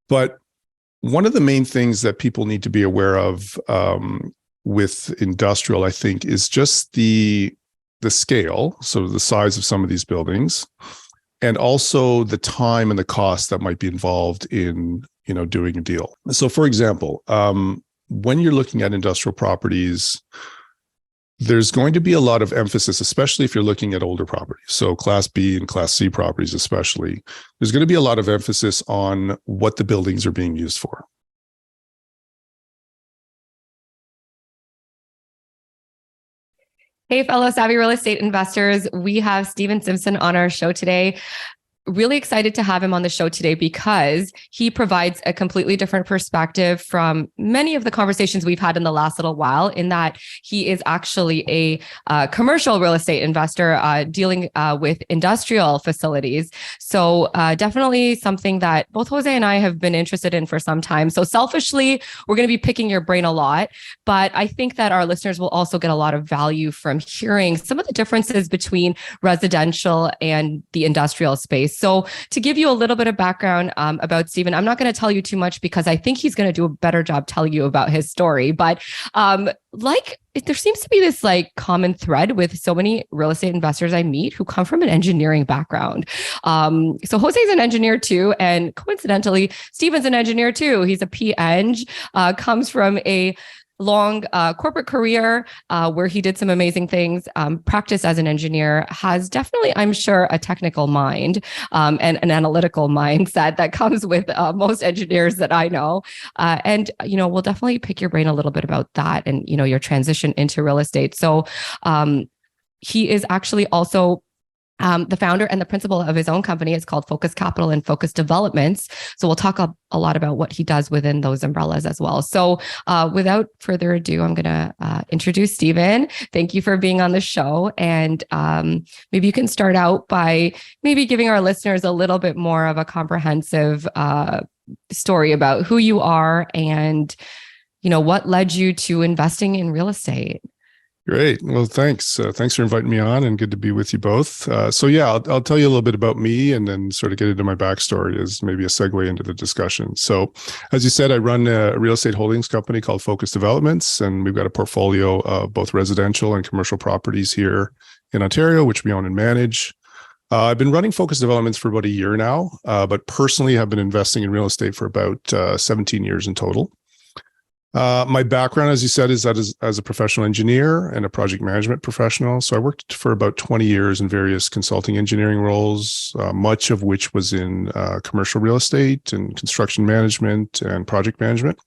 But one of the main things that people need to be aware of with industrial, I think, is just the scale, so the size of some of these buildings, and also the time and the cost that might be involved in doing a deal. So, for example, when you're looking at industrial properties, there's going to be a lot of emphasis, especially if you're looking at older properties. So Class B and Class C properties, especially, there's going to be a lot of emphasis on what the buildings are being used for. Hey, fellow savvy real estate investors. We have Stephen Simpson on our show today. Really excited to have him on the show today because he provides a completely different perspective from many of the conversations we've had in the last little while, in that he is actually a commercial real estate investor dealing with industrial facilities. So definitely something that both Jose and I have been interested in for some time. So selfishly, we're going to be picking your brain a lot, but I think that our listeners will also get a lot of value from hearing some of the differences between residential and the industrial space. So to give you a little bit of background about Stephen, I'm not going to tell you too much because I think he's going to do a better job telling you about his story. But there seems to be this common thread with so many real estate investors I meet who come from an engineering background. So Jose's an engineer too, and coincidentally, Stephen's an engineer too. He's a P-Eng, comes from a long corporate career where he did some amazing things, practiced as an engineer, has definitely, I'm sure, a technical mind and an analytical mindset that comes with most engineers that I know. And we'll definitely pick your brain a little bit about that and, your transition into real estate. So he is actually also the founder and the principal of his own company. Is called Focus Capital and Focus Developments. So we'll talk a lot about what he does within those umbrellas as well. So without further ado, I'm going to introduce Stephen. Thank you for being on the show. And maybe you can start out by maybe giving our listeners a little bit more of a comprehensive story about who you are and, what led you to investing in real estate. Great. Well, thanks. Thanks for inviting me on, and good to be with you both. So yeah, I'll tell you a little bit about me and then sort of get into my backstory as maybe a segue into the discussion. So as you said, I run a real estate holdings company called Focus Developments, and we've got a portfolio of both residential and commercial properties here in Ontario, which we own and manage. I've been running Focus Developments for about a year now, but personally have been investing in real estate for about 17 years in total. My background, as you said, is that as a professional engineer and a project management professional. So I worked for about 20 years in various consulting engineering roles, much of which was in commercial real estate and construction management and project management.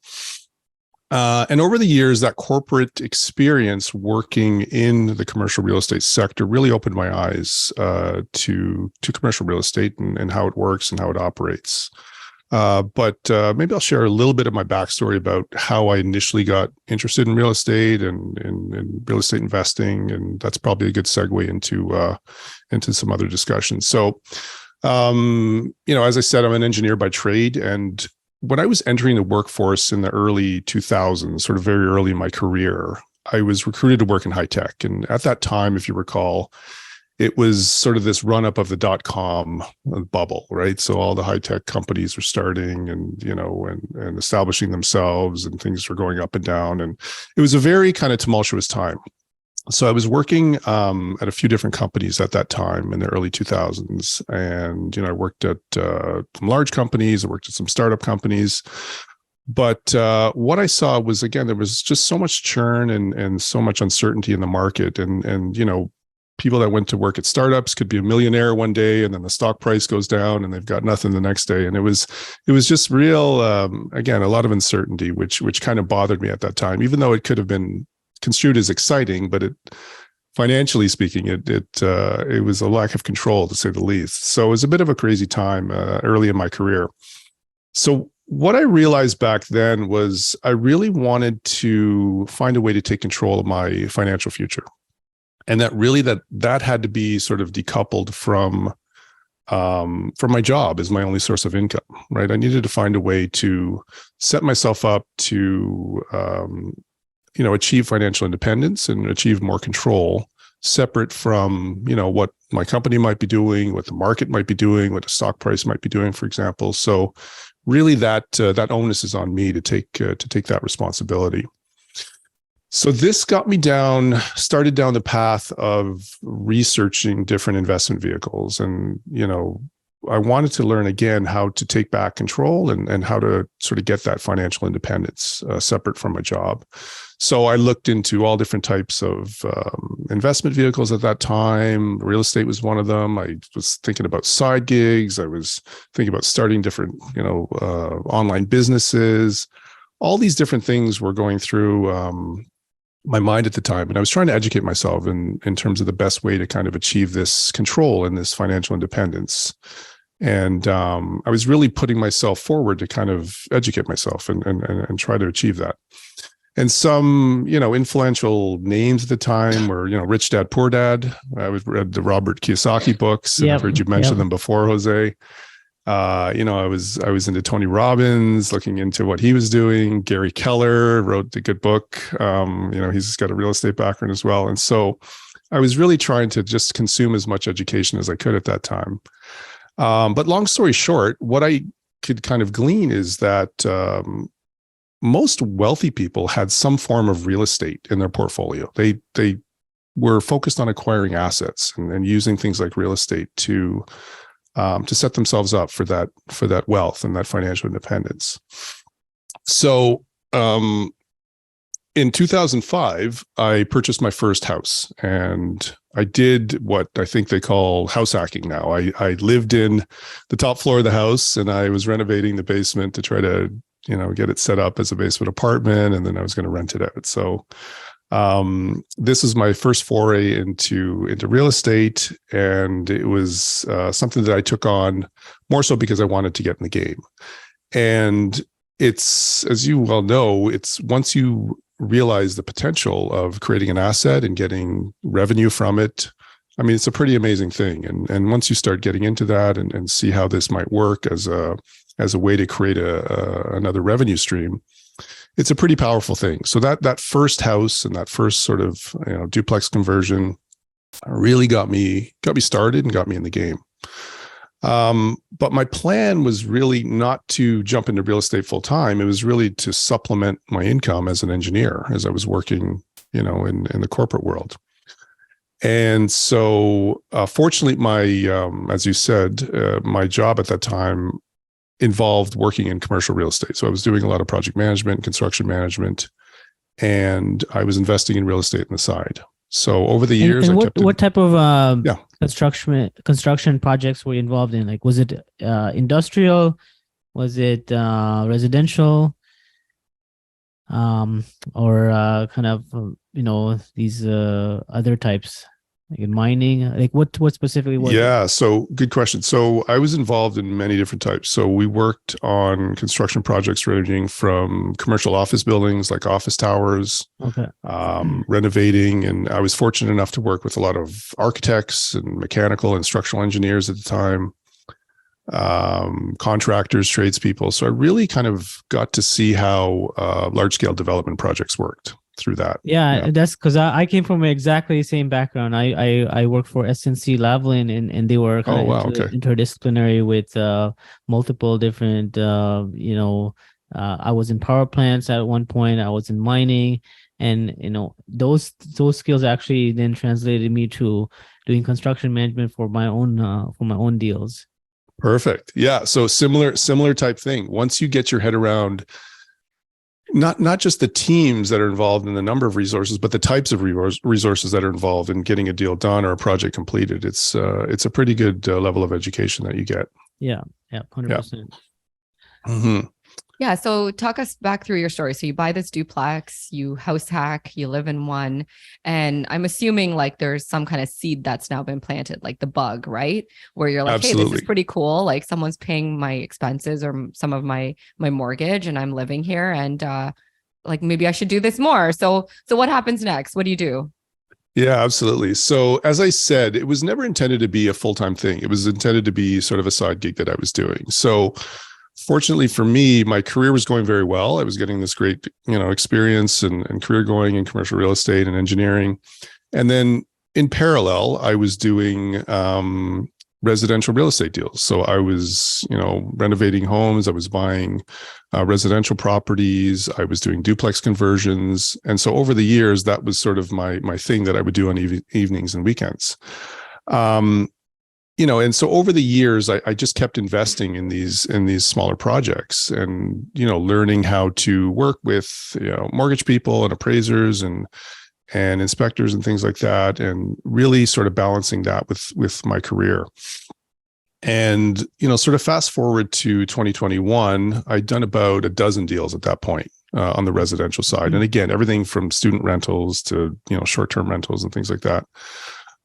And over the years, that corporate experience working in the commercial real estate sector really opened my eyes to commercial real estate and how it works and how it operates. But maybe I'll share a little bit of my backstory about how I initially got interested in real estate and real estate investing, and that's probably a good segue into some other discussions. So, as I said, I'm an engineer by trade, and when I was entering the workforce in the early 2000s, sort of very early in my career, I was recruited to work in high tech, and at that time, if you recall, it was sort of this run-up of the dot-com bubble, right? So all the high-tech companies were starting and establishing themselves, and things were going up and down. And it was a very kind of tumultuous time. So I was working at a few different companies at that time in the early 2000s. And, I worked at some large companies, I worked at some startup companies. But what I saw was, again, there was just so much churn and so much uncertainty in the market. And people that went to work at startups could be a millionaire one day, and then the stock price goes down and they've got nothing the next day. And it was just real, again, a lot of uncertainty, which kind of bothered me at that time, even though it could have been construed as exciting, but financially speaking, it was a lack of control, to say the least. So it was a bit of a crazy time early in my career. So what I realized back then was I really wanted to find a way to take control of my financial future. And that really that had to be sort of decoupled from my job as my only source of income, right? I needed to find a way to set myself up to, achieve financial independence and achieve more control, separate from, what my company might be doing, what the market might be doing, what the stock price might be doing, for example. So really that onus is on me to take that responsibility. So this got me started down the path of researching different investment vehicles. And, I wanted to learn again how to take back control and how to sort of get that financial independence separate from my job. So I looked into all different types of investment vehicles at that time. Real estate was one of them. I was thinking about side gigs. I was thinking about starting different, online businesses. All these different things were going through my mind at the time. And I was trying to educate myself in terms of the best way to kind of achieve this control and this financial independence. And I was really putting myself forward to kind of educate myself and try to achieve that. And some, influential names at the time were, Rich Dad, Poor Dad. I read the Robert Kiyosaki books, and I've heard you mention them before, Jose. I was into Tony Robbins, looking into what he was doing. Gary Keller wrote the good book. He's got a real estate background as well. And so I was really trying to just consume as much education as I could at that time. But long story short, what I could kind of glean is that most wealthy people had some form of real estate in their portfolio. They were focused on acquiring assets and using things like real estate to set themselves up for that wealth and that financial independence. So in 2005, I purchased my first house, and I did what I think they call house hacking now. I lived in the top floor of the house, and I was renovating the basement to try to, get it set up as a basement apartment, and then I was going to rent it out. So this is my first foray into real estate, and it was something that I took on more so because I wanted to get in the game. And it's, as you well know, it's once you realize the potential of creating an asset and getting revenue from it, I mean, it's a pretty amazing thing. And once you start getting into that and see how this might work as a way to create another revenue stream, it's a pretty powerful thing. So that first house and that first sort of duplex conversion really got me started and got me in the game. But my plan was really not to jump into real estate full time. It was really to supplement my income as an engineer, as I was working, in the corporate world. And so, fortunately, as you said, my job at that time involved working in commercial real estate. So I was doing a lot of project management, construction management, and I was investing in real estate on the side. So over the years, what type of construction projects were you involved in? Like, was it industrial? Was it residential? Or kind of these other types, like mining? Like what specifically was it? So good question. So I was involved in many different types. So we worked on construction projects ranging from commercial office buildings like office towers, renovating. And I was fortunate enough to work with a lot of architects and mechanical and structural engineers at the time, contractors, tradespeople. So I really kind of got to see how large scale development projects worked through that. Yeah. That's because I came from exactly the same background. I worked for SNC Lavalin, and they were kind of interdisciplinary with multiple different I was in power plants at one point. I was in mining, and those skills actually then translated me to doing construction management for my own deals. Perfect. Yeah. So similar type thing. Once you get your head around not just the teams that are involved in the number of resources, but the types of resources that are involved in getting a deal done or a project completed, it's a pretty good level of education that you get. Yeah. 100%. Yeah. Mm-hmm. Yeah. So talk us back through your story. So you buy this duplex, you house hack, you live in one, and I'm assuming like there's some kind of seed that's now been planted, like the bug, right? Where you're like, Absolutely. Hey, this is pretty cool. Like someone's paying my expenses or some of my mortgage, and I'm living here, and like maybe I should do this more. So what happens next? What do you do? Yeah, absolutely. So as I said, it was never intended to be a full-time thing. It was intended to be sort of a side gig that I was doing. So fortunately for me, my career was going very well. I was getting this great, experience and career going in commercial real estate and engineering. And then in parallel, I was doing residential real estate deals. So I was, renovating homes. I was buying residential properties. I was doing duplex conversions. And so over the years, that was sort of my thing that I would do on evenings and weekends. And so over the years, I just kept investing in these smaller projects and, learning how to work with, mortgage people and appraisers and inspectors and things like that, and really sort of balancing that with my career. And, sort of fast forward to 2021, I'd done about a dozen deals at that point on the residential side. And again, everything from student rentals to, short-term rentals and things like that,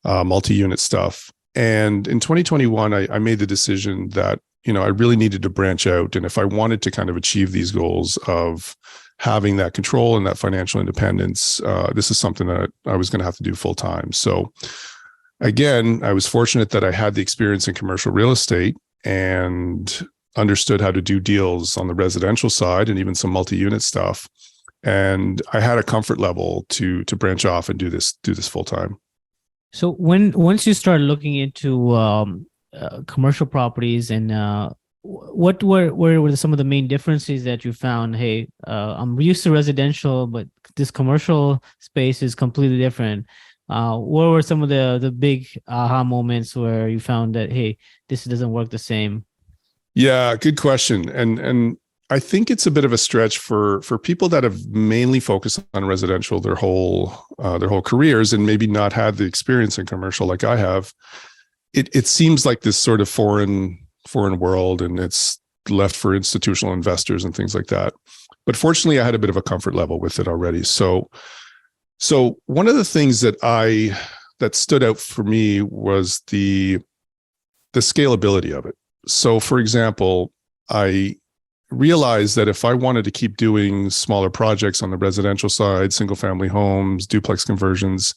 multi-unit stuff. And in 2021, I made the decision that, I really needed to branch out. And if I wanted to kind of achieve these goals of having that control and that financial independence, this is something that I was going to have to do full time. So again, I was fortunate that I had the experience in commercial real estate and understood how to do deals on the residential side and even some multi-unit stuff. And I had a comfort level to branch off and do this full time. So once you start looking into commercial properties, and what were some of the main differences that you found? Hey, I'm used to residential, but this commercial space is completely different. What were some of the big aha moments where you found that, hey, this doesn't work the same? Yeah, good question. And I think it's a bit of a stretch for people that have mainly focused on residential their whole careers and maybe not had the experience in commercial like I have. It seems like this sort of foreign world, and it's left for institutional investors and things like that. But fortunately, I had a bit of a comfort level with it already. So one of the things that stood out for me was the scalability of it. So for example, I realized that if I wanted to keep doing smaller projects on the residential side, single family homes, duplex conversions,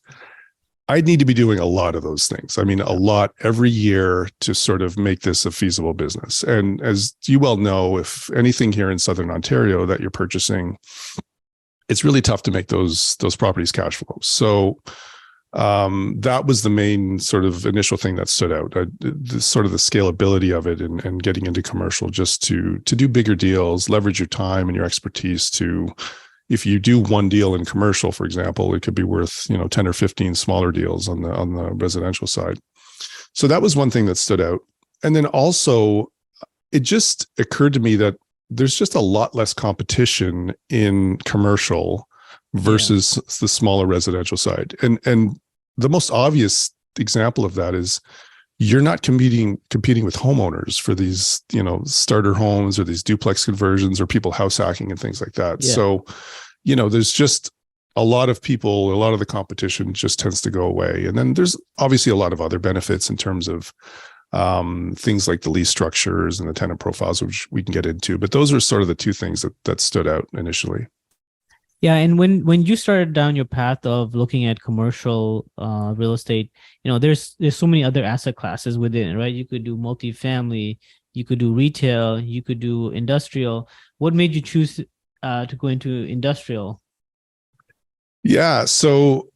I'd need to be doing a lot of those things. I mean, a lot every year to sort of make this a feasible business. And as you well know, if anything here in Southern Ontario that you're purchasing, it's really tough to make those properties cash flow. So that was the main sort of initial thing that stood out, the sort of the scalability of it and getting into commercial, just to do bigger deals, leverage your time and your expertise to, if you do one deal in commercial, for example, it could be worth, 10 or 15 smaller deals on the residential side. So that was one thing that stood out. And then also it just occurred to me that there's just a lot less competition in commercial versus the smaller residential side. And the most obvious example of that is you're not competing with homeowners for these, starter homes or these duplex conversions or people house hacking and things like that. Yeah. So, there's just a lot of the competition just tends to go away. And then there's obviously a lot of other benefits in terms of things like the lease structures and the tenant profiles, which we can get into. But those are sort of the two things that stood out initially. Yeah, and when you started down your path of looking at commercial real estate, there's so many other asset classes within it, right? You could do multifamily, you could do retail, you could do industrial. What made you choose to go into industrial? Yeah, so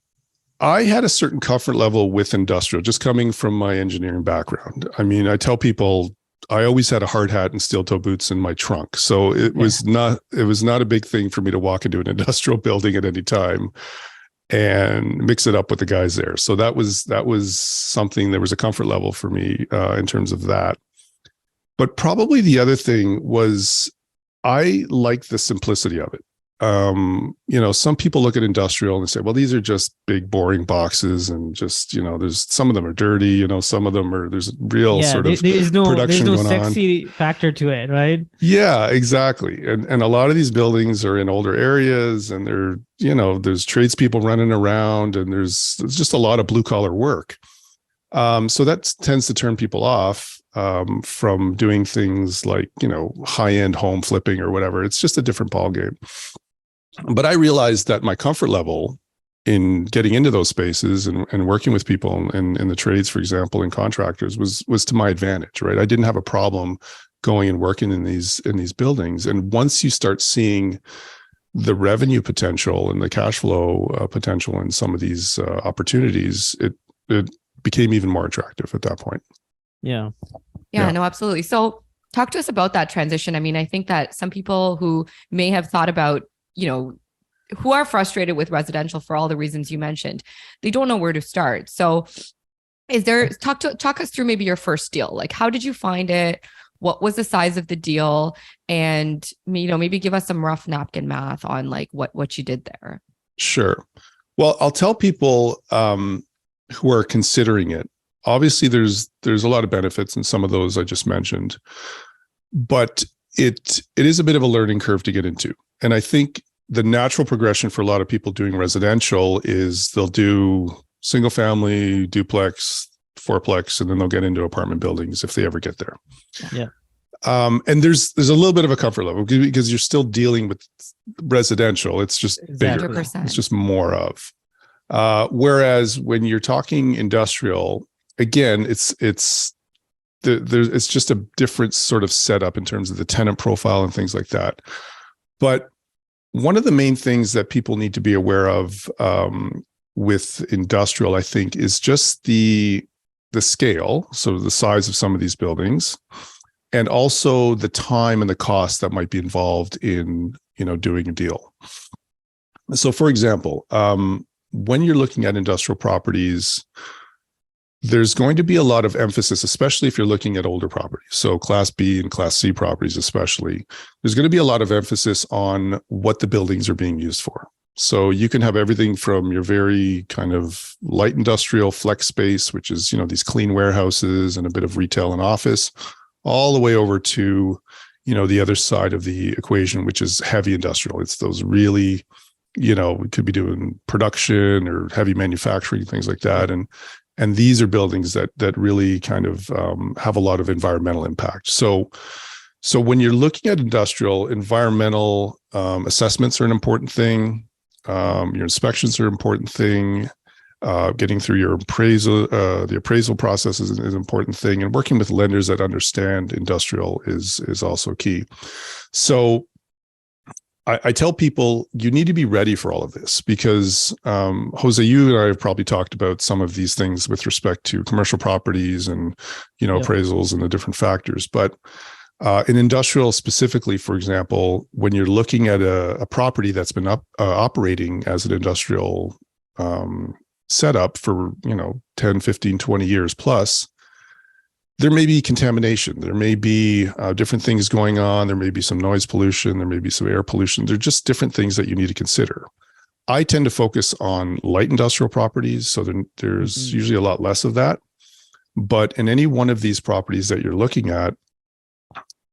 I had a certain comfort level with industrial, just coming from my engineering background. I mean, I tell people I always had a hard hat and steel toe boots in my trunk. So it was not a big thing for me to walk into an industrial building at any time and mix it up with the guys there. So that was something, there was a comfort level for me in terms of that. But probably the other thing was I like the simplicity of it. Some people look at industrial and say, well, these are just big, boring boxes, and just, there's some of them are dirty, some of them there's real sort of production going on. There's no sexy factor to it, right? Yeah, exactly. And a lot of these buildings are in older areas, and there's tradespeople running around, and there's just a lot of blue collar work. So that tends to turn people off from doing things like, high-end home flipping or whatever. It's just a different ballgame. But I realized that my comfort level in getting into those spaces and working with people in the trades, for example, and contractors was to my advantage, right? I didn't have a problem going and working in these buildings. And once you start seeing the revenue potential and the cash flow potential in some of these opportunities, it became even more attractive at that point. Yeah. Yeah, no, absolutely. So talk to us about that transition. I mean, I think that some people who may have thought about, who are frustrated with residential for all the reasons you mentioned, they don't know where to start. So talk us through maybe your first deal. Like, how did you find it? What was the size of the deal? And, maybe give us some rough napkin math on like what you did there. Sure. Well, I'll tell people who are considering it. Obviously, there's a lot of benefits, and some of those I just mentioned, but it is a bit of a learning curve to get into. And I think the natural progression for a lot of people doing residential is they'll do single family, duplex, fourplex, and then they'll get into apartment buildings if they ever get there. Yeah. And there's a little bit of a comfort level because you're still dealing with residential. It's just bigger. 100%. It's just more of. Whereas when you're talking industrial, again, it's just a different sort of setup in terms of the tenant profile and things like that. But one of the main things that people need to be aware of with industrial, I think, is just the scale, so the size of some of these buildings, and also the time and the cost that might be involved in doing a deal. So, for example, when you're looking at industrial properties, there's going to be a lot of emphasis, especially if you're looking at older properties. So Class B and Class C properties especially, there's going to be a lot of emphasis on what the buildings are being used for. So you can have everything from your very kind of light industrial flex space, which is, these clean warehouses and a bit of retail and office, all the way over to, the other side of the equation, which is heavy industrial. It's those really, we could be doing production or heavy manufacturing, things like that. And these are buildings that really kind of have a lot of environmental impact. So when you're looking at industrial, environmental assessments are an important thing. Your inspections are an important thing. Getting through your appraisal, the appraisal process is an important thing. And working with lenders that understand industrial is also key. So I tell people you need to be ready for all of this because, Jose, you and I have probably talked about some of these things with respect to commercial properties and, appraisals and the different factors. But in industrial specifically, for example, when you're looking at a property that's been operating as an industrial setup for, 10, 15, 20 years plus, there may be contamination. There may be different things going on. There may be some noise pollution. There may be some air pollution. They're just different things that you need to consider. I tend to focus on light industrial properties. So there's usually a lot less of that. But in any one of these properties that you're looking at,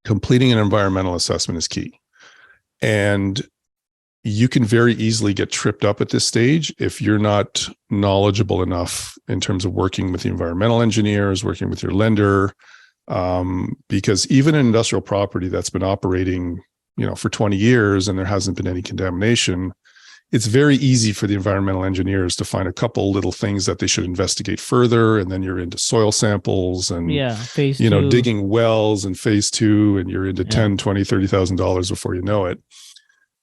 completing an environmental assessment is key. And you can very easily get tripped up at this stage if you're not knowledgeable enough in terms of working with the environmental engineers, working with your lender, because even an industrial property that's been operating, for 20 years and there hasn't been any contamination, it's very easy for the environmental engineers to find a couple little things that they should investigate further. And then you're into soil samples and, phase two. Digging wells and phase two, and you're into $10,000, $20,000, $30,000 before you know it.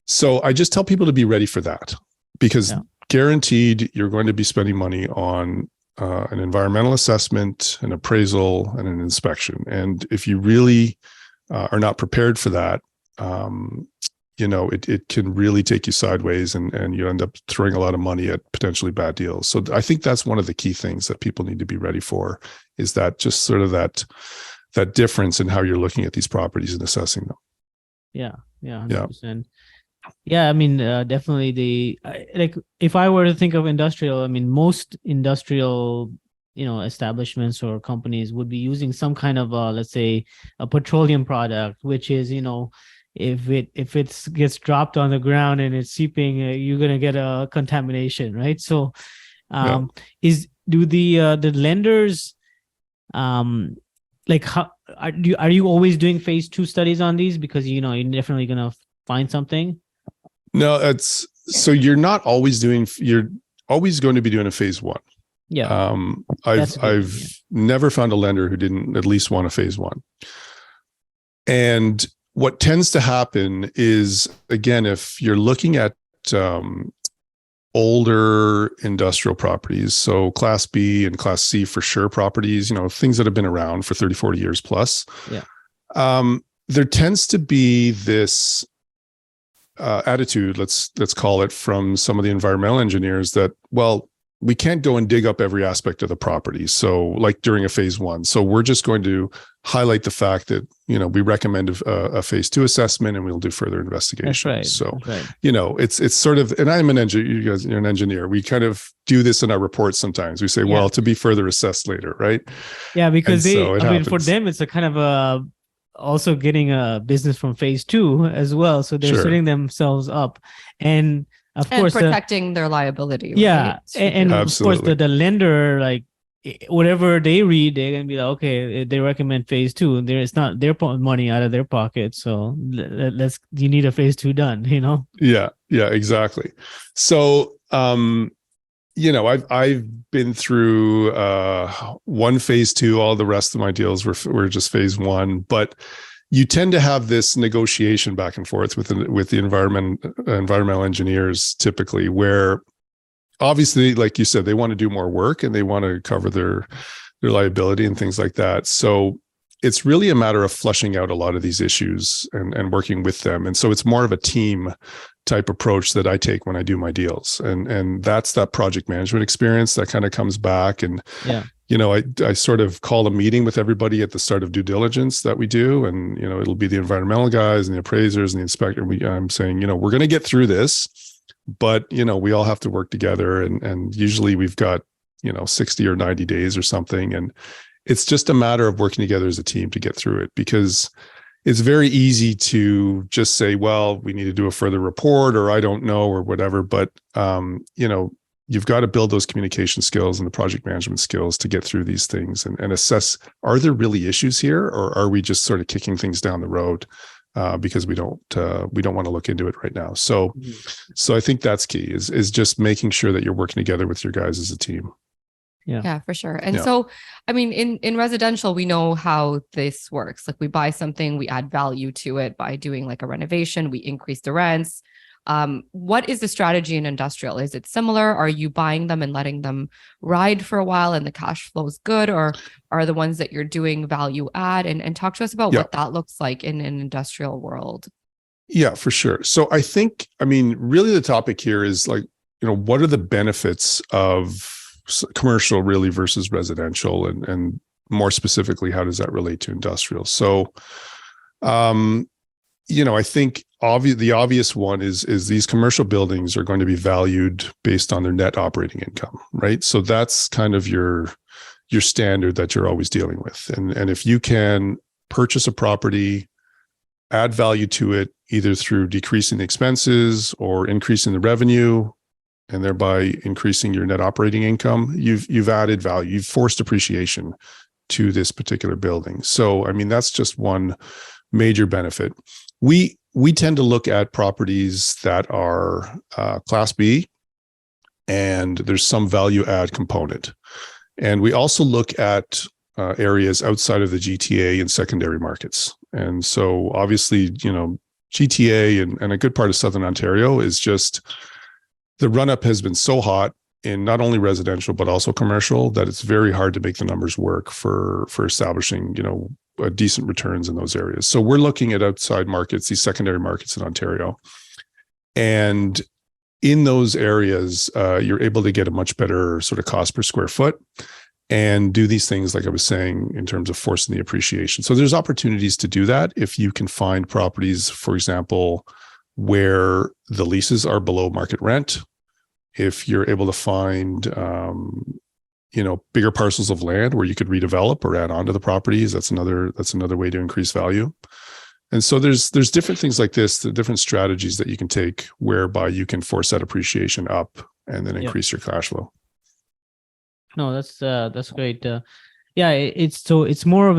So I just tell people to be ready for that because guaranteed you're going to be spending money on an environmental assessment, an appraisal, and an inspection. And if you really are not prepared for that, it can really take you sideways and you end up throwing a lot of money at potentially bad deals. So I think that's one of the key things that people need to be ready for is that just sort of that difference in how you're looking at these properties and assessing them. Yeah. 100%. Yeah, I mean, definitely if I were to think of industrial, I mean, most industrial, establishments or companies would be using some kind of, let's say, a petroleum product, which is, if it gets dropped on the ground and it's seeping, you're going to get a contamination, right? So, do the lenders, like, how are you always doing phase two studies on these because you're definitely going to find something? No, so you're not always you're always going to be doing a phase one. Yeah. I've never found a lender who didn't at least want a phase one. And what tends to happen is, again, if you're looking at older industrial properties, so Class B and Class C for sure properties, things that have been around for 30, 40 years plus. Yeah. There tends to be this attitude, let's call it, from some of the environmental engineers that, well, we can't go and dig up every aspect of the property. So like during a phase one. So we're just going to highlight the fact that, we recommend a phase two assessment and we'll do further investigation. That's right. So, That's right. It's sort of, and I'm an engineer, you guys, you're an engineer. We kind of do this in our reports sometimes. We say, well, to be further assessed later, right? Yeah, because happens. For them, it's a kind of a, also getting a business from phase two as well. So they're setting themselves up. And of course, protecting their liability. Yeah. Right? And of course, the lender, like whatever they read, they're going to be like, okay, they recommend phase two. It's not their money out of their pocket. So you need a phase two done, Yeah, exactly. So, I've been through one phase two. All the rest of my deals were just phase one, but you tend to have this negotiation back and forth with the environmental engineers typically, where obviously, like you said, they want to do more work and they want to cover their liability and things like that. So it's really a matter of fleshing out a lot of these issues and working with them. And so it's more of a team type approach that I take when I do my deals. And that's that project management experience that kind of comes back. And, I sort of call a meeting with everybody at the start of due diligence that we do. And, it'll be the environmental guys and the appraisers and the inspector. I'm saying, we're going to get through this, but, we all have to work together. And usually we've got, 60 or 90 days or something. And it's just a matter of working together as a team to get through it, because it's very easy to just say, well, we need to do a further report, or I don't know, or whatever. But, you've got to build those communication skills and the project management skills to get through these things and assess, are there really issues here, or are we just sort of kicking things down the road because we don't want to look into it right now. So I think that's key is just making sure that you're working together with your guys as a team. Yeah, for sure. And so, I mean, in residential, we know how this works. Like we buy something, we add value to it by doing like a renovation, we increase the rents. What is the strategy in industrial? Is it similar? Are you buying them and letting them ride for a while and the cash flow is good, or are the ones that you're doing value add? And talk to us about what that looks like in an industrial world. Yeah, for sure. So I think, really the topic here is like, what are the benefits of commercial really versus residential, and more specifically, how does that relate to industrial? So, I think the obvious one is these commercial buildings are going to be valued based on their net operating income, right? So that's kind of your standard that you're always dealing with. And if you can purchase a property, add value to it, either through decreasing the expenses or increasing the revenue, and thereby increasing your net operating income, you've added value, you've forced appreciation to this particular building. So, that's just one major benefit. We tend to look at properties that are Class B, and there's some value add component. And we also look at areas outside of the GTA and secondary markets. And so obviously, GTA and a good part of Southern Ontario is just, the run-up has been so hot in not only residential, but also commercial, that it's very hard to make the numbers work for establishing, decent returns in those areas. So we're looking at outside markets, these secondary markets in Ontario. And in those areas, you're able to get a much better sort of cost per square foot and do these things, like I was saying, in terms of forcing the appreciation. So there's opportunities to do that if you can find properties, for example, where the leases are below market rent. If you're able to find, bigger parcels of land where you could redevelop or add on to the properties, that's another way to increase value. And so there's different things like this, the different strategies that you can take whereby you can force that appreciation up and then increase your cash flow. No, that's great. It's more of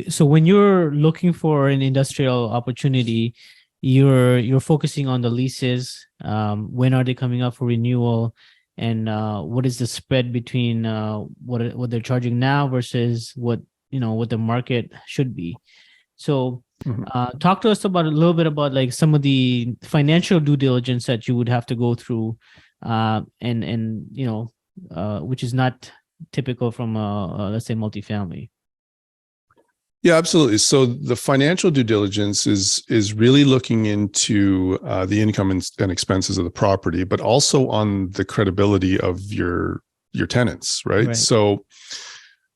so when you're looking for an industrial opportunity, you're focusing on the leases. When are they coming up for renewal, and what is the spread between what they're charging now versus what the market should be. So talk to us about a little bit about like some of the financial due diligence that you would have to go through and which is not typical from let's say multifamily. Yeah, absolutely. So the financial due diligence is really looking into the income and expenses of the property, but also on the credibility of your tenants, right? So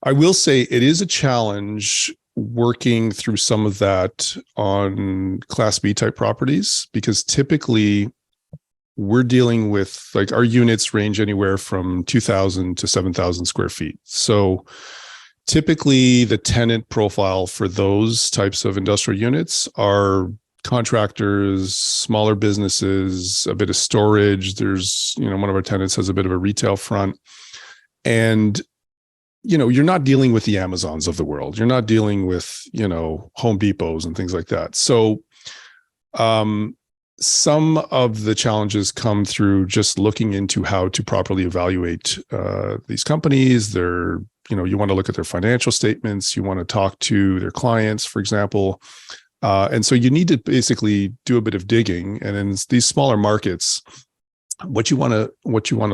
I will say it is a challenge working through some of that on Class B type properties, because typically we're dealing with, like, our units range anywhere from 2,000 to 7,000 square feet. So typically the tenant profile for those types of industrial units are contractors, smaller businesses, a bit of storage. There's, one of our tenants has a bit of a retail front. And, you're not dealing with the Amazons of the world. You're not dealing with, Home Depots and things like that. So, some of the challenges come through just looking into how to properly evaluate these companies. You want to look at their financial statements. You want to talk to their clients, for example. And so you need to basically do a bit of digging. And in these smaller markets, what you want to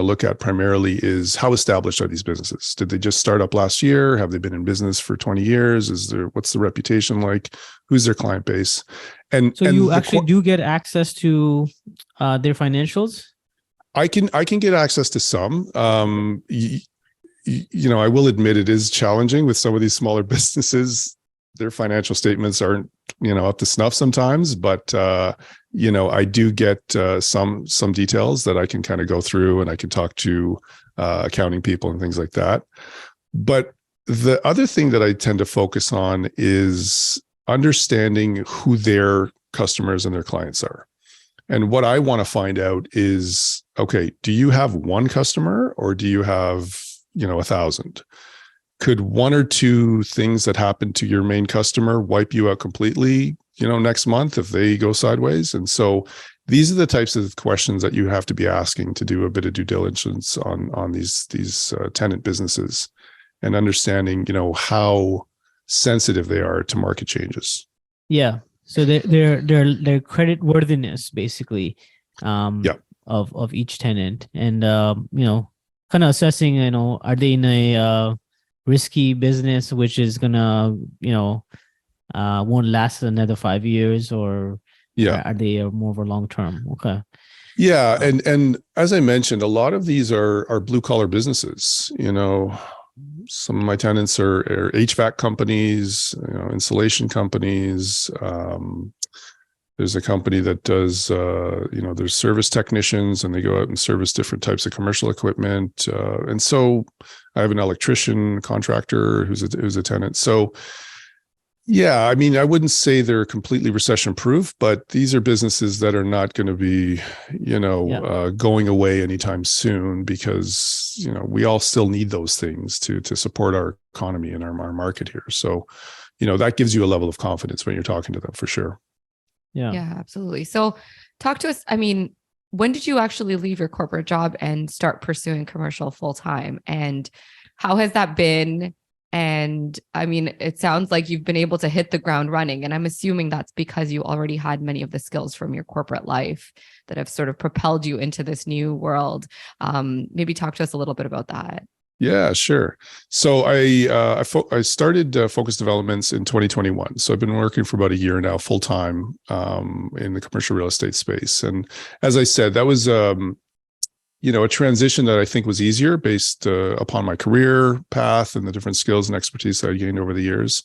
look at primarily is how established are these businesses? Did they just start up last year? Have they been in business for 20 years? What's the reputation like? Who's their client base? And so you actually do get access to their financials? I can get access to some. I will admit it is challenging with some of these smaller businesses. Their financial statements aren't, up to snuff sometimes, but I do get some details that I can kind of go through, and I can talk to accounting people and things like that. But the other thing that I tend to focus on is understanding who their customers and their clients are. And what I want to find out is, okay, do you have one customer or do you have 1,000? Could one or two things that happen to your main customer wipe you out completely, next month if they go sideways? And so these are the types of questions that you have to be asking to do a bit of due diligence on these tenant businesses, and understanding, how sensitive they are to market changes. Yeah. So their credit worthiness, basically, of each tenant, and kind of assessing, are they in a risky business which is gonna won't last another 5 years, or are they more of a long term? Okay. Yeah, and as I mentioned, a lot of these are blue collar businesses. Some of my tenants are HVAC companies, insulation companies. There's a company that does, there's service technicians, and they go out and service different types of commercial equipment. And so I have an electrician contractor who's a tenant. So yeah, I mean, I wouldn't say they're completely recession proof, but these are businesses that are not going to be, going away anytime soon, because, we all still need those things to support our economy and our market here. So, that gives you a level of confidence when you're talking to them, for sure. Yeah, absolutely. So talk to us. I mean, when did you actually leave your corporate job and start pursuing commercial full time? And how has that been? And I mean, it sounds like you've been able to hit the ground running. And I'm assuming that's because you already had many of the skills from your corporate life that have sort of propelled you into this new world. Maybe talk to us a little bit about that. Yeah, sure. So I started Focus Developments in 2021. So I've been working for about a year now, full time, in the commercial real estate space. And as I said, that was a transition that I think was easier based upon my career path and the different skills and expertise that I gained over the years.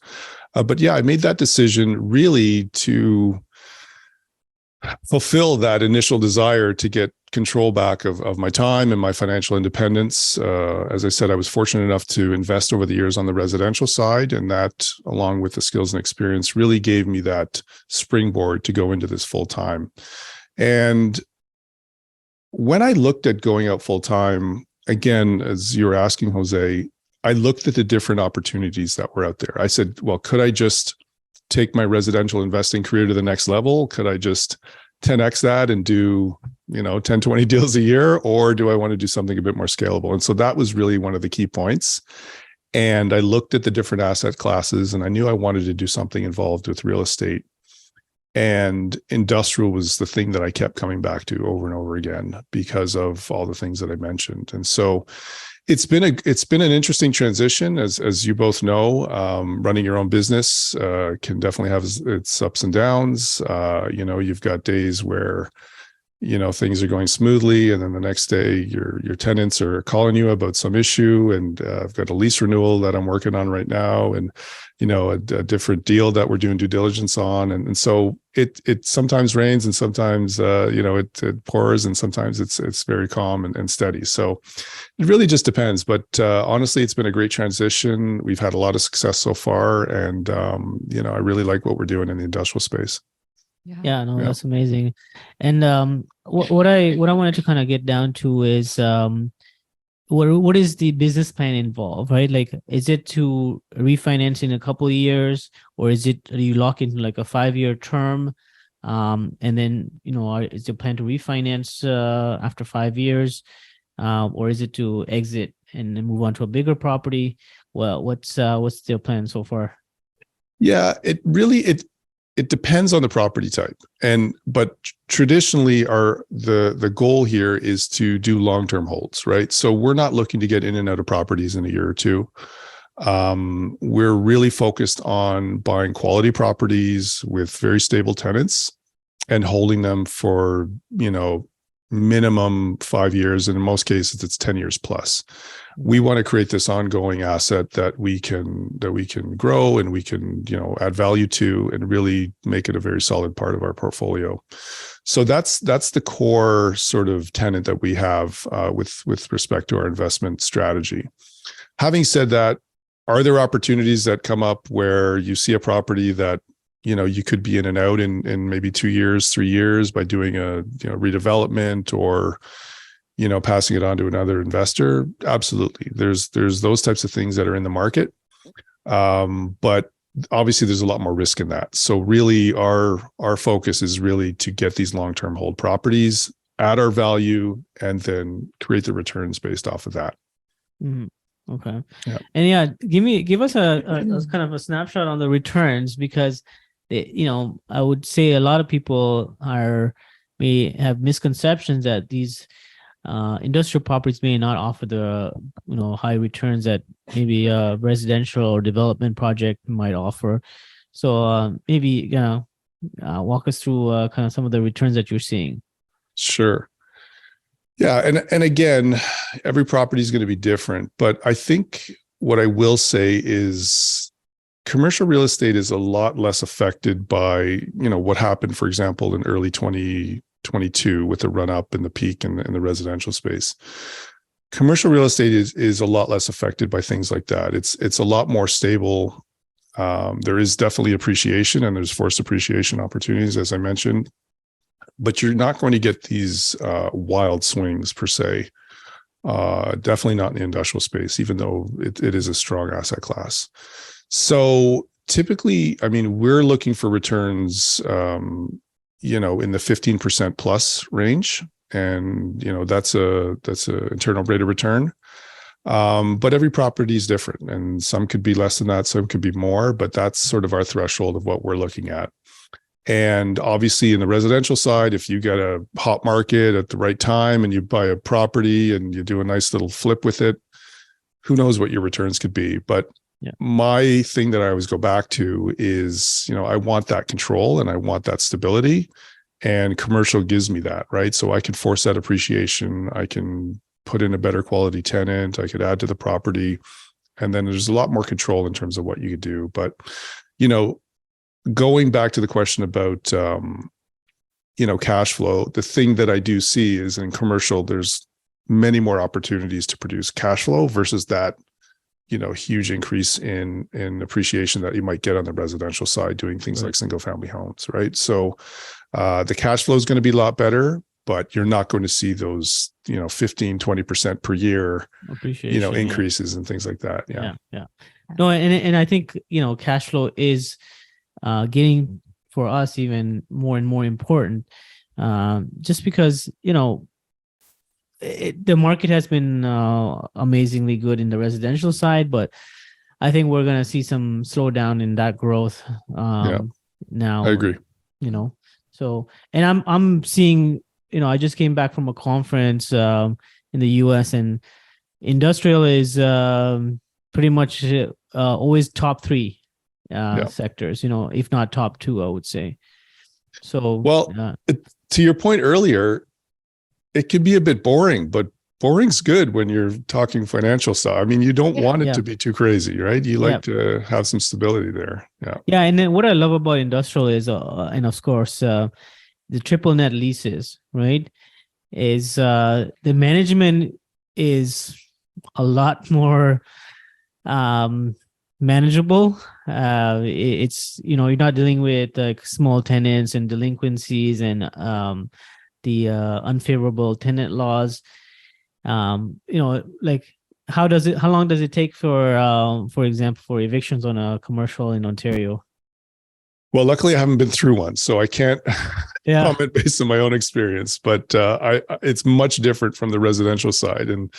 But yeah, I made that decision really to fulfill that initial desire to get control back of my time and my financial independence. As I said, I was fortunate enough to invest over the years on the residential side, and that, along with the skills and experience, really gave me that springboard to go into this full time. And when I looked at going out full time, again, as you were asking, Jose, I looked at the different opportunities that were out there. I said, well, could I just take my residential investing career to the next level? Could I just 10x that and do, 10, 20 deals a year? Or do I want to do something a bit more scalable? And so that was really one of the key points. And I looked at the different asset classes, and I knew I wanted to do something involved with real estate. And industrial was the thing that I kept coming back to over and over again because of all the things that I mentioned. And so it's been an interesting transition, as you both know. Running your own business can definitely have its ups and downs. You've got days where things are going smoothly, and then the next day your tenants are calling you about some issue, and I've got a lease renewal that I'm working on right now, and a different deal that we're doing due diligence on, and so it sometimes rains, and sometimes it pours, and sometimes it's very calm and steady. So it really just depends. But honestly, it's been a great transition. We've had a lot of success so far, and I really like what we're doing in the industrial space. Yeah, no, that's amazing. And what I wanted to kind of get down to is what is the business plan involved, right? Like, is it to refinance in a couple of years, or are you lock into like a 5-year term? And then, is your plan to refinance after 5 years? Or is it to exit and then move on to a bigger property? Well, what's their plan so far? Yeah, it depends on the property type, but traditionally the goal here is to do long-term holds, right? So we're not looking to get in and out of properties in a year or two. We're really focused on buying quality properties with very stable tenants and holding them for, minimum 5 years. And in most cases, it's 10 years plus. We want to create this ongoing asset that we can grow, and we can, add value to, and really make it a very solid part of our portfolio. So that's the core sort of tenet that we have with respect to our investment strategy. Having said that, are there opportunities that come up where you see a property that you could be in and out in maybe 2 years, 3 years by doing a redevelopment or passing it on to another investor? Absolutely. There's those types of things that are in the market. But obviously there's a lot more risk in that. So really our focus is really to get these long-term hold properties at our value and then create the returns based off of that. Mm-hmm. Okay. Yeah. And give us a kind of a snapshot on the returns, because I would say a lot of people may have misconceptions that these industrial properties may not offer the high returns that maybe a residential or development project might offer. So maybe walk us through kind of some of the returns that you're seeing. Sure. Yeah, and again, every property is going to be different, but I think what I will say is commercial real estate is a lot less affected by what happened, for example, in early 2022 with the run up in the peak in the residential space. Commercial real estate is a lot less affected by things like that. It's a lot more stable. There is definitely appreciation, and there's forced appreciation opportunities, as I mentioned, but you're not going to get these wild swings per se. Definitely not in the industrial space, even though it is a strong asset class. So typically, we're looking for returns, in the 15% plus range, and that's a internal rate of return. But every property is different, and some could be less than that, some could be more, but that's sort of our threshold of what we're looking at. And obviously in the residential side, if you get a hot market at the right time and you buy a property and you do a nice little flip with it, who knows what your returns could be. But my thing that I always go back to is, I want that control and I want that stability, and commercial gives me that, right? So I can force that appreciation. I can put in a better quality tenant. I could add to the property, and then there's a lot more control in terms of what you could do. But, going back to the question about, cash flow, the thing that I do see is in commercial, there's many more opportunities to produce cash flow versus that, huge increase in appreciation that you might get on the residential side doing things like single family homes, right? So the cash flow is going to be a lot better, but you're not going to see those, 15, 20% per year, increases and things like that. Yeah. No, and I think, cash flow is getting for us even more and more important, just because, the market has been amazingly good in the residential side, but I think we're going to see some slowdown in that growth now. I agree. So, and I'm seeing, I just came back from a conference in the US, and industrial is pretty much always top three sectors, if not top two, I would say. So, to your point earlier, it can be a bit boring, but boring's good when you're talking financial stuff. I mean, you don't want it to be too crazy, right? You like to have some stability there. Yeah. And then what I love about industrial is, and of course, the triple net leases, right? Is the management is a lot more manageable. It's, you're not dealing with like small tenants and delinquencies and the unfavorable tenant laws. Like how long does it take for example, for evictions on a commercial in Ontario? Well, luckily I haven't been through one, so I can't comment based on my own experience, but it's much different from the residential side. And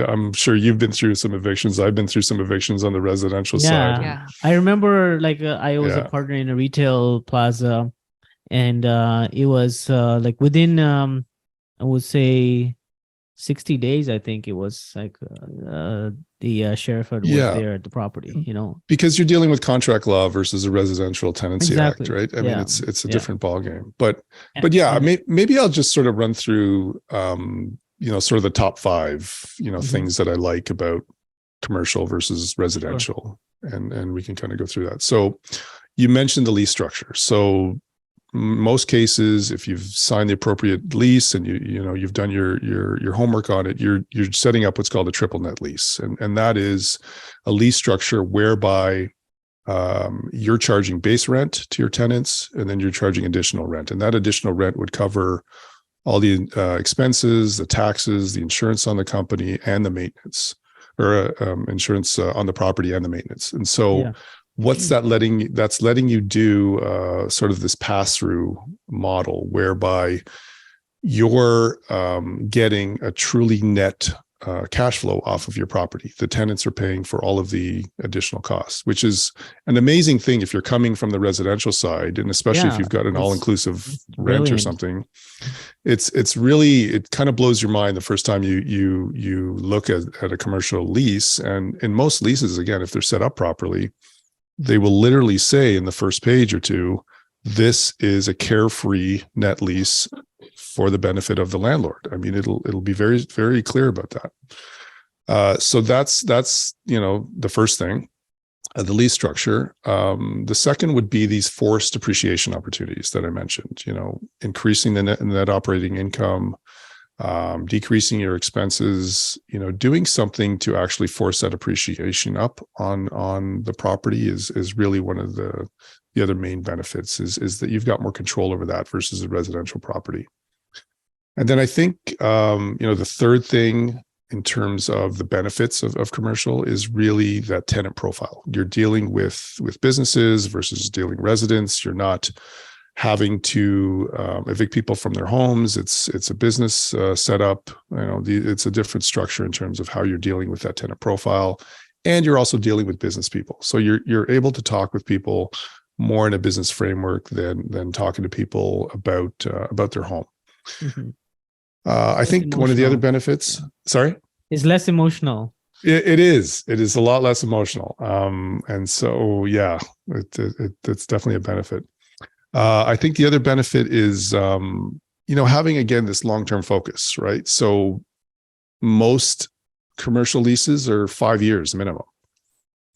I'm sure you've been through some evictions. I've been through some evictions on the residential side. Yeah. I remember I was a partner in a retail plaza, and it was like within, I would say 60 days, I think it was like the sheriff was there at the property, because you're dealing with contract law versus a residential tenancy act, right? I mean, it's a different ballgame, but maybe I'll just sort of run through, sort of the top five, things that I like about commercial versus residential, and we can kind of go through that. So you mentioned the lease structure. So most cases, if you've signed the appropriate lease and you've done your homework on it, you're setting up what's called a triple net lease, and that is a lease structure whereby you're charging base rent to your tenants, and then you're charging additional rent, and that additional rent would cover all the expenses, the taxes, the insurance on the company, and the maintenance, or insurance on the property and the maintenance. And so what's that letting you do sort of this pass-through model whereby you're getting a truly net cash flow off of your property. The tenants are paying for all of the additional costs, which is an amazing thing if you're coming from the residential side, and especially if you've got an all-inclusive rent or something. It's really, it kind of blows your mind the first time you look at a commercial lease. And in most leases, again, if they're set up properly, they will literally say in the first page or two, this is a carefree net lease for the benefit of the landlord. I mean, it'll be very, very clear about that. So that's the first thing, the lease structure. The second would be these forced depreciation opportunities that I mentioned. Increasing the net operating income, decreasing your expenses, doing something to actually force that appreciation up on the property is really one of the other main benefits is that you've got more control over that versus a residential property. And then I think, the third thing in terms of the benefits of commercial is really that tenant profile. You're dealing with businesses versus dealing residents. You're not having to evict people from their homes. It's a business setup. It's a different structure in terms of how you're dealing with that tenant profile, and you're also dealing with business people. So you're able to talk with people more in a business framework than talking to people about their home. Mm-hmm. I think emotional. One of the other benefits, sorry, is less emotional. It is a lot less emotional, and so it's definitely a benefit. I think the other benefit is, having, again, this long-term focus, right? So most commercial leases are 5 years minimum.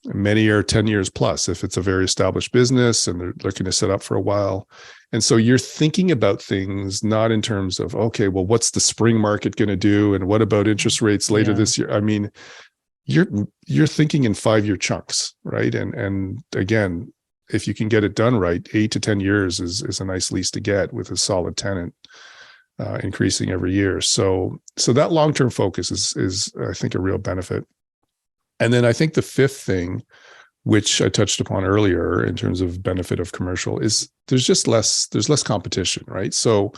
Many are 10 years plus if it's a very established business and they're looking to set up for a while. And so you're thinking about things not in terms of, okay, well, what's the spring market going to do? And what about interest rates later this year? I mean, you're thinking in 5-year chunks, right? And again, if you can get it done right, 8 to 10 years is a nice lease to get with a solid tenant, increasing every year. So that long-term focus is I think a real benefit. And then I think the fifth thing, which I touched upon earlier in terms of benefit of commercial, is there's less competition, right? So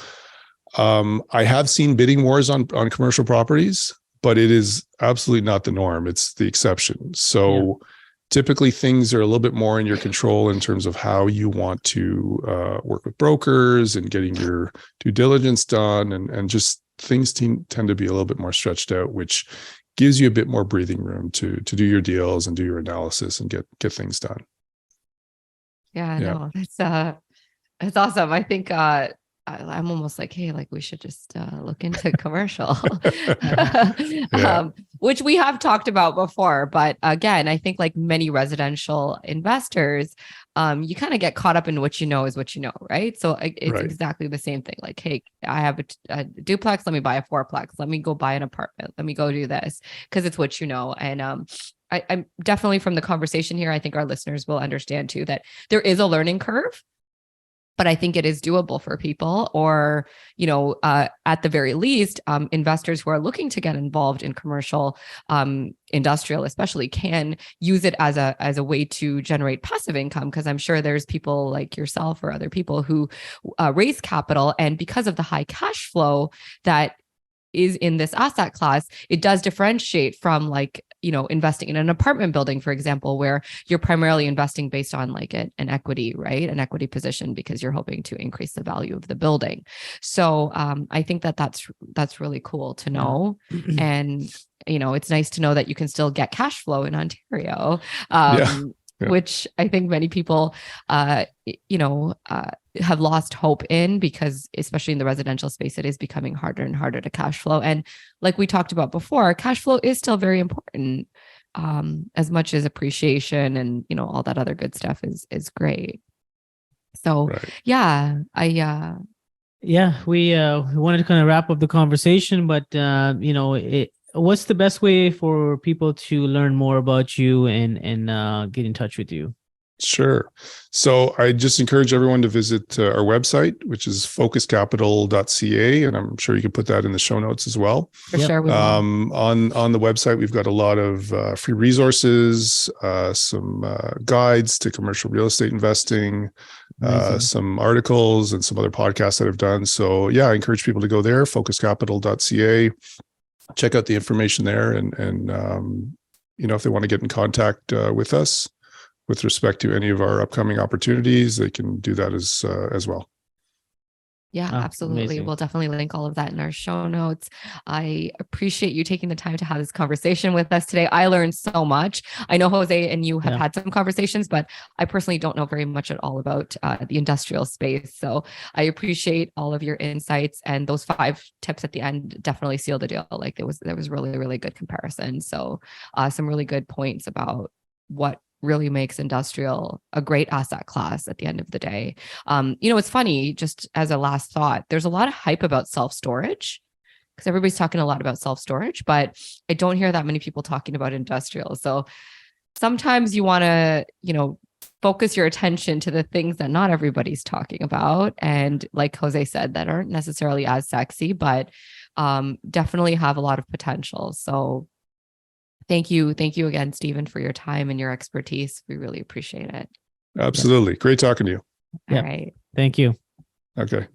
I have seen bidding wars on commercial properties, but it is absolutely not the norm. It's the exception. So typically things are a little bit more in your control in terms of how you want to work with brokers and getting your due diligence done, and just things tend to be a little bit more stretched out, which gives you a bit more breathing room to do your deals and do your analysis and get things done. Yeah, no, it's awesome. I think I'm almost like, hey, like we should just look into commercial, which we have talked about before. But again, I think like many residential investors, you kind of get caught up in what you know is what you know, right? So it's exactly the same thing. Like, hey, I have a duplex. Let me buy a fourplex. Let me go buy an apartment. Let me go do this because it's what you know. And I'm definitely, from the conversation here, I think our listeners will understand too that there is a learning curve, but I think it is doable for people, or, at the very least, investors who are looking to get involved in commercial, industrial, especially, can use it as a way to generate passive income. Because I'm sure there's people like yourself or other people who raise capital, and because of the high cash flow that is in this asset class, it does differentiate from investing in an apartment building, for example, where you're primarily investing based on like an equity, right? An equity position, because you're hoping to increase the value of the building. So I think that's really cool to know. And, it's nice to know that you can still get cash flow in Ontario. Which I think many people, have lost hope in, because especially in the residential space, it is becoming harder and harder to cash flow. And like we talked about before, cash flow is still very important, as much as appreciation and, all that other good stuff is great. So, we wanted to kind of wrap up the conversation, but, what's the best way for people to learn more about you and get in touch with you? Sure. So I just encourage everyone to visit our website, which is focuscapital.ca, and I'm sure you can put that in the show notes as well. For sure. On the website, we've got a lot of free resources, some guides to commercial real estate investing, some articles, and some other podcasts that I've done. So I encourage people to go there, focuscapital.ca, check out the information there, and if they want to get in contact with us with respect to any of our upcoming opportunities, they can do that as well. Yeah, absolutely. Amazing. We'll definitely link all of that in our show notes. I appreciate you taking the time to have this conversation with us today. I learned so much. I know Jose and you have had some conversations, but I personally don't know very much at all about the industrial space. So I appreciate all of your insights, and those 5 tips at the end definitely seal the deal. Like there was really, really good comparison. So some really good points about what really makes industrial a great asset class at the end of the day. It's funny, just as a last thought, there's a lot of hype about self-storage, because everybody's talking a lot about self-storage, but I don't hear that many people talking about industrial. So sometimes you want to, focus your attention to the things that not everybody's talking about. And like Jose said, that aren't necessarily as sexy, but definitely have a lot of potential. So Thank you again, Stephen, for your time and your expertise. We really appreciate it. Absolutely. Great talking to you. All right. Thank you. Okay.